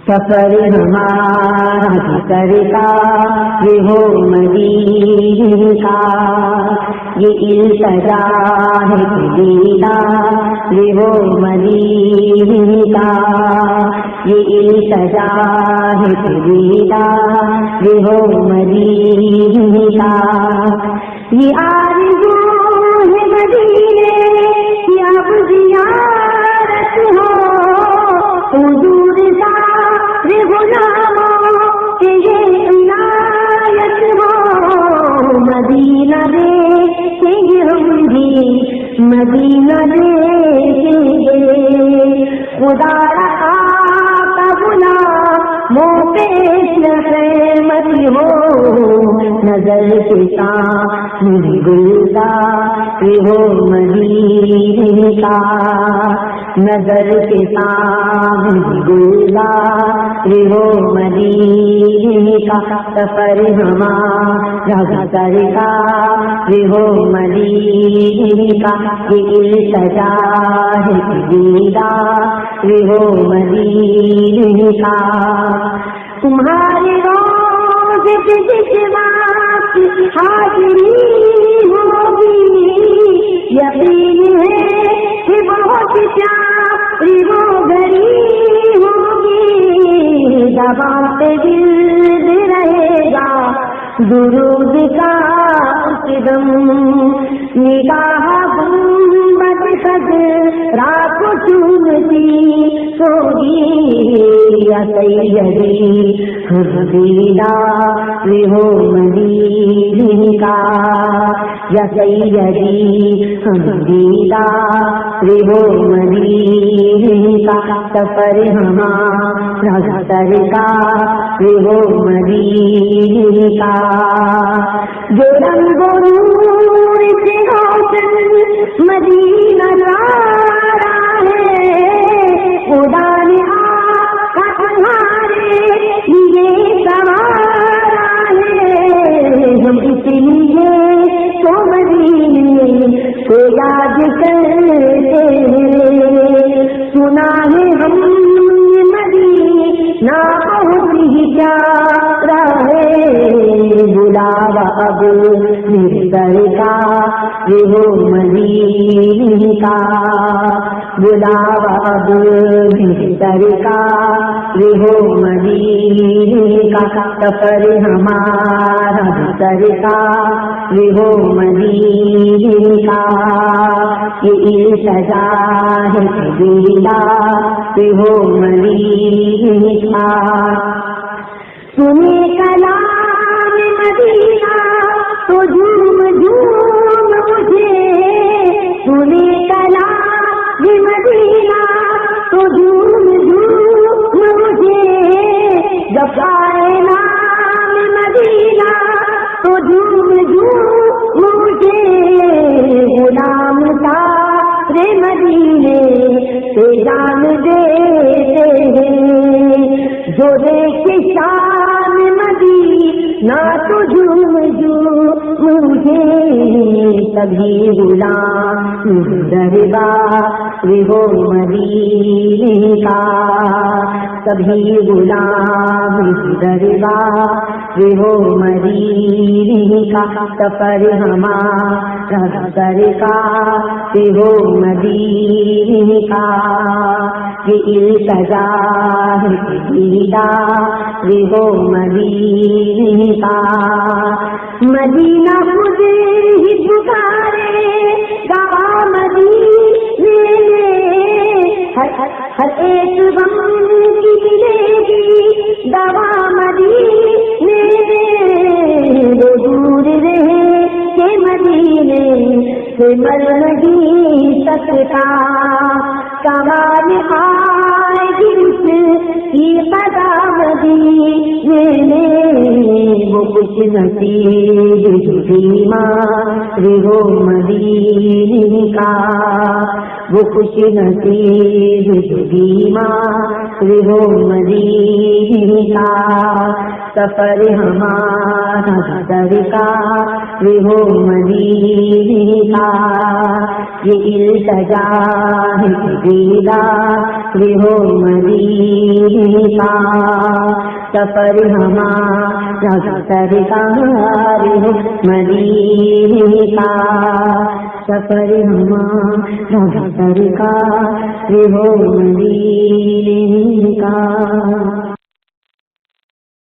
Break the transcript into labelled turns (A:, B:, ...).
A: سفر ہمارا کرتا یہ ہو مدینہ کا، یہ التجا ہے دیدار یہ ہو مدینہ کا، یہ التجا ہے دیدار یہ ہو مدینہ کا، یہ آرزو ہے مدینے کی اب زیارت ہو، حضور غلاموں کے یہ عنایت ہو، مدینہ دیکھیں گے ہم بھی، مدینہ دیکھیں گے، خدا رہا کا بلا منہ پیش خیمت ہو، نظر کے سامنے گلزار ہو مدینہ کا، نظر کے سامنے گلزار ہو مدینہ کا، سفر ہمارا کرتا ہو مدینہ کا، یہ التجا ہے دیدار ہو مدینہ کا، تمہارے روز پہ جس وقت حاضری ہوگی، یقین ہے کہ بہت پیاری وہ گھڑی ہوگی، زبان پہ ورد رہے گا درود کا قدم، نگاہ گنبد خضرا کو چومتی ہوگی، یا سیدی دیدار ہو مدینہ کا، یا سیدی دیدار ہو مدینہ کا، سفر ہمارا کرتا ہو مدینہ کا، جو رنگ و نور سے روشن مدینہ سارا ہے، خدا نے آقا تمہارے لیے سوارا ہے، ہم اس لیے تو مدینے کو یاد کرتے ہیں، سنا ہے ہم مدینہ بہت ہی پیارا ہے، بلاوا اب میرے سرکار ہو مدینہ کا، بلاوا اب میرے سرکار ہو مدینہ کا، سفر ہمارا سرکار ہو مدینہ کا، یہ التجا ہے دیدار ہو مدینہ کا، سنے کلام مدینہ تو جھوم جھوم مجھے، سنے کلام مدینہ تو جھوم جھوم مجھے، جب آئے نام مدینہ تو جھوم جھوم مجھے، غلام سارے مدینے سے جان دیتے ہیں، جو دیکھے شان مدینہ تو جھوم جھوم مجھے، سبھی غلام دربار ہو مدینہ کا، سبھی غلام دربار ہو مدینہ کا، سفر ہمارا سرکار ہو مدینہ کا، یہ التجا ہے دیدار ہو مدینہ کا، مدینہ خود ہی پکارے گا مدینے میں، ہر ایک غم کی ملے گی دوا مدینے میں، وہ دور رہے کہ مدینے سے مر نہیں سکتا، کمال آئے گی اس کی قضا مدینے میں، وہ کچھ نصیب جو بیمار ہو مدینے کا، وہ کچھ نصیب جو بیمار ہو مدینے کا، سفر ہمارا سرکار ہو مدینے کا، یہ التجا ہے دیدار ہو مدینے کا، سفر ہمارا سرکار ہو مدینے کا، سفر ہمارا سرکار ہو مدینے کا۔